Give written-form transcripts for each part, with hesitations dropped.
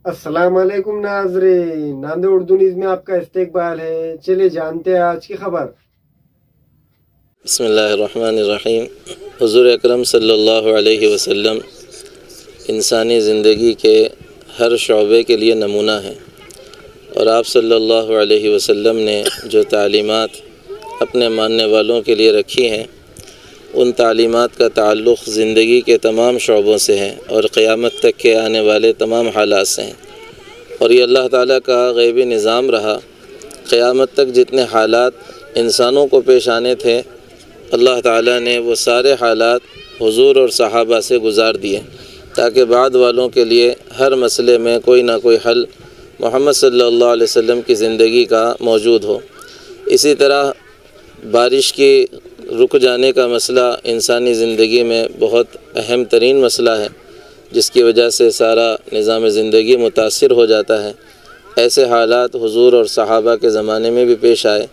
अस्सलाम वालेकुम नाजरीन, नांदे उर्दू न्यूज़ में आपका इस्तकबाल है। चलिए जानते हैं आज की खबर। बिस्मिल्लाहिर्रहमानिर्रहीम। हुज़ूर अकरम सल्लल्लाहु अलैहि वसल्लम इंसानी ज़िंदगी के हर शौबे के लिए नमूना है, और आप सल्लल्लाहु अलैहि वसल्लम ने जो तालीमात अपने मानने वालों के लिए रखी हैं, उन तालीमात का ताल्लुक़ ज़िंदगी के तमाम शौबों से है और क़यामत तक के आने वाले तमाम हालात से हैं। और ये अल्लाह ताला का ग़ैबी निज़ाम रहा। क़यामत तक जितने हालात इंसानों को पेश आने थे, अल्लाह ताला ने वो सारे हालात हुज़ूर और सहाबा से गुज़ार दिए, ताकि बाद वालों के लिए हर मसले में कोई ना कोई हल मोहम्मद सल्लल्लाहु अलैहि वसल्लम की ज़िंदगी का मौजूद हो। इसी तरह बारिश की रुक जाने का मसला इंसानी ज़िंदगी में बहुत अहम तरीन मसला है, जिसकी वजह से सारा निज़ाम ज़िंदगी मुतासिर हो जाता है। ऐसे हालात हुज़ूर और सहाबा के ज़माने में भी पेश आए,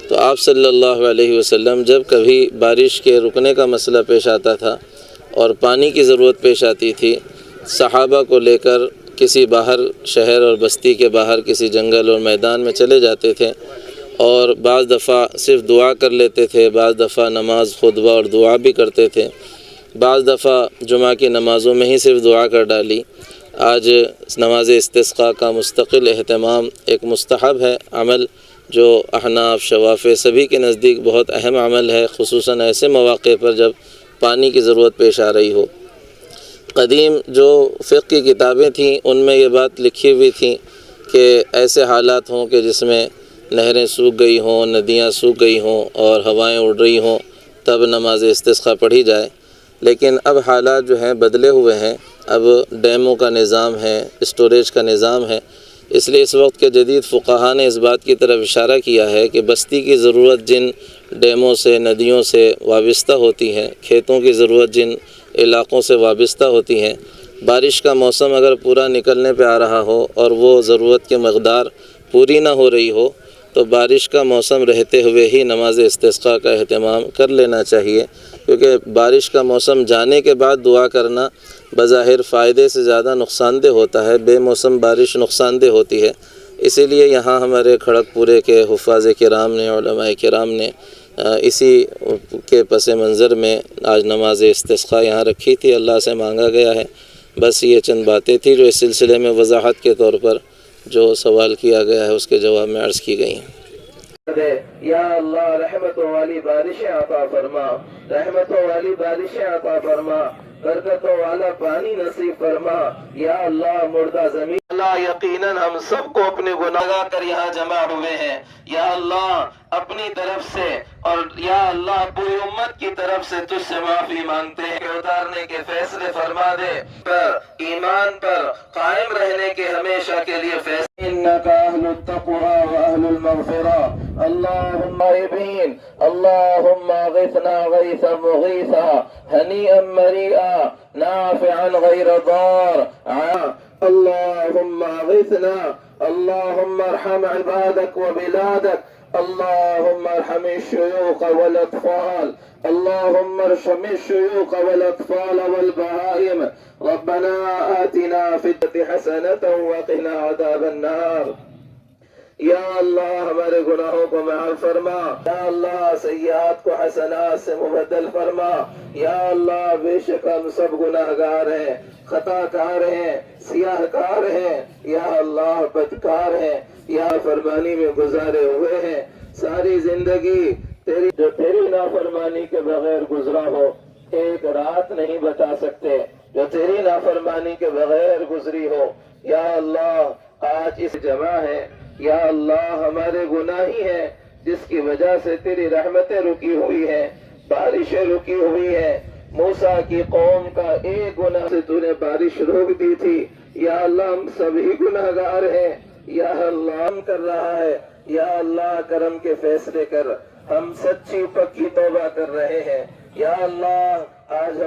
तो आप सल्लल्लाहु अलैहि वसल्लम जब कभी बारिश के रुकने का मसला पेश आता था और पानी की ज़रूरत पेश आती थी, सहाबा को लेकर किसी बाहर शहर और बस्ती के बाहर किसी जंगल और मैदान में चले जाते थे, और बाज़ दफ़ा सिर्फ़ दुआ कर लेते थे, बाज़ दफ़ा नमाज खुतबा और दुआ भी करते थे, बाज़ दफ़ा जुमा की नमाज़ों में ही सिर्फ़ दुआ कर डाली। आज नमाज इस्तिस्क़ा का मुस्तक़िल एहतमाम एक मुस्तहब है अमल, जो अहनाफ शवाफ़े सभी के नज़दीक बहुत अहम अमल है, ख़ुसूसन ऐसे मौक़े पर जब पानी की ज़रूरत पेश आ रही हो। क़दीम जो फ़िक़्ह की किताबें थीं, उनमें ये बात लिखी हुई थी कि ऐसे हालात हों कि जिसमें नहरें सूख गई हों, नदियाँ सूख गई हों और हवाएं उड़ रही हों, तब नमाज इस्तिस्क़ा पढ़ी जाए। लेकिन अब हालात जो हैं बदले हुए हैं। अब डैमों का निज़ाम है, स्टोरेज का निज़ाम है, इसलिए इस वक्त के जदीद फ़ुक़हा ने इस बात की तरफ इशारा किया है कि बस्ती की ज़रूरत जिन डैमों से, नदियों से वाबस्ता होती है, खेतों की ज़रूरत जिन इलाक़ों से वाबस्ता होती हैं, बारिश का मौसम अगर पूरा निकलने पे आ रहा हो और वो ज़रूरत की मक़दार पूरी ना हो रही हो, तो बारिश का मौसम रहते हुए ही नमाज इस्तिस्क़ा का अहतमाम कर लेना चाहिए, क्योंकि बारिश का मौसम जाने के बाद दुआ करना बज़ाहिर फ़ायदे से ज़्यादा नुकसानदेह होता है। बेमौसम बारिश नुकसानदेह होती है। इसीलिए यहाँ हमारे खड़गपुरे के हुफ़ाज़ किराम ने, उलमाए किराम ने इसी के पस मंज़र में आज नमाज इस्तिस्क़ा यहाँ रखी थी, अल्लाह से मांगा गया है। बस ये चंद बातें थी जो इस सिलसिले में वज़ाहत के तौर पर जो सवाल किया गया है उसके जवाब में अर्ज़ की गई हैं। या अल्लाह रहमतों वाली बारिशें अता फरमा, रहमतों वाली बारिशें अता फरमा, बरकतों वाला पानी नसीब फरमा। या अल्लाह मुर्दा ज़मीन, अल्लाह यकीनन हम सबको अपने गुनाह कर यहाँ जमा हुए हैं। या अल्लाह अपनी तरफ से और या अल्लाह पूरी उम्मत की तरफ से तुझसे माफी मांगते हैं, उतारने के फैसले फरमा दे, पर ईमान पर कायम रहने के हमेशा के लिए फैसले। इन्नका अहलुत तक़वा व अहलुल मग़फ़िरा। अल्लाहुम्मा इबीन, अल्लाहुम्मा ग़िथना ग़ैसन मुग़ीसा, हनीअन मरीआ, नाफ़िअन ग़ैर दार। अल्लाहुम्मा ग़िथना, अल्लाहुम्मा अरहम इबादक व बिलादक, अल्लाहुम्मा अरहम अश-शुयूख़ वल अत्फ़ाल, अल्लाहुम्मा अरहम अश-शुयूख़ वल अत्फ़ाल वल बहाइम। रब्बना आतिना फ़िद-दुनिया हसनतन व क़िना अज़ाबन नार। या अल्लाह हमारे गुनाहों को माफ़ फरमा, या अल्लाह सय्यात को हसनात से मुबद्दल फरमा। या अल्लाह बेशक हम सब गुनाहगार हैं, खताकार हैं, सियाहकार हैं, या अल्लाह बदकार हैं, या फरमानी में गुजारे हुए हैं। सारी जिंदगी तेरी जो तेरी नाफरमानी के बगैर गुजरा हो, एक रात नहीं बता सकते जो तेरी नाफरमानी के बगैर गुजरी हो। या अल्लाह आज इस जमा है, या अल्लाह हमारे गुनाह ही हैं जिसकी वजह से तेरी रहमतें रुकी हुई हैं, बारिशें रुकी हुई हैं। मूसा की कौम का एक गुनाह से तूने बारिश रोक दी थी। या अल्लाह हम सभी गुनाहगार हैं, या अल्लाह कर रहा है। या अल्लाह करम के फैसले कर, हम सच्ची पक्की तौबा कर रहे हैं। या अल्लाह आज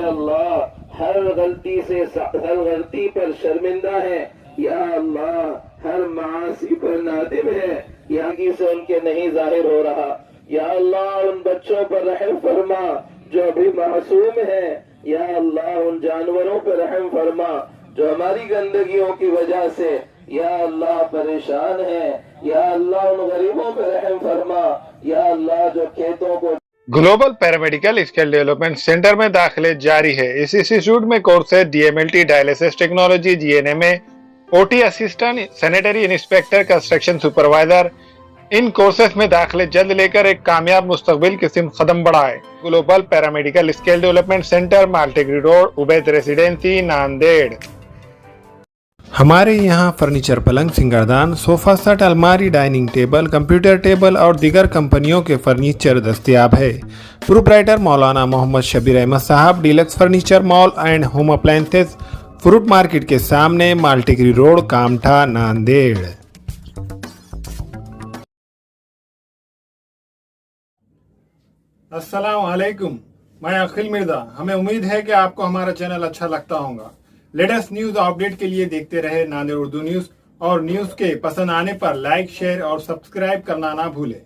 अल्लाह हर गलती पर शर्मिंदा है। या अल्लाह हर मासी पर नादिम है, या से उनके नहीं जाहिर हो रहा। या अल्लाह उन बच्चों पर रहम फरमा जो अभी मासूम है। या अल्लाह उन जानवरों पर रहम फरमा جو ہماری گندگیوں کی وجہ سے یا اللہ پریشان ہیں، یا اللہ ان غریبوں پہ رحم فرما، یا اللہ جو کھیتوں کو global paramedical skill development centre میں داخلے جاری ہے۔ اس انسٹیٹیوٹ میں courses D M L T dialysis technology, G N M A, O T assistant, sanitary inspector, construction supervisor. ان کورسز میں داخلے جلد لے کر ایک کامیاب مستقبل کی سمت قدم بڑھائے۔ Global paramedical skill development centre, Maltekdi road, Ubaid residency, Nanded. ہمارے یہاں فرنیچر، پلنگ، سنگردان، صوفہ سیٹ، الماری، ڈائننگ ٹیبل، کمپیوٹر ٹیبل اور دیگر کمپنیوں کے فرنیچر دستیاب ہے۔ پروپرائٹر مولانا محمد شبیر احمد صاحب، deluxe furniture mall and home appliances, fruit market کے سامنے، مالٹیگری روڈ، کامٹھا، ناندیڑ۔ السلام علیکم، میں عقیل مرزا۔ ہمیں امید ہے کہ آپ کو ہمارا چینل اچھا لگتا ہوگا۔ لیٹسٹ نیوز اپڈیٹ کے لیے دیکھتے رہے ناندیڑ اردو نیوز، اور نیوز کے پسند آنے پر لائک، شیئر اور سبسکرائب کرنا نہ بھولیں۔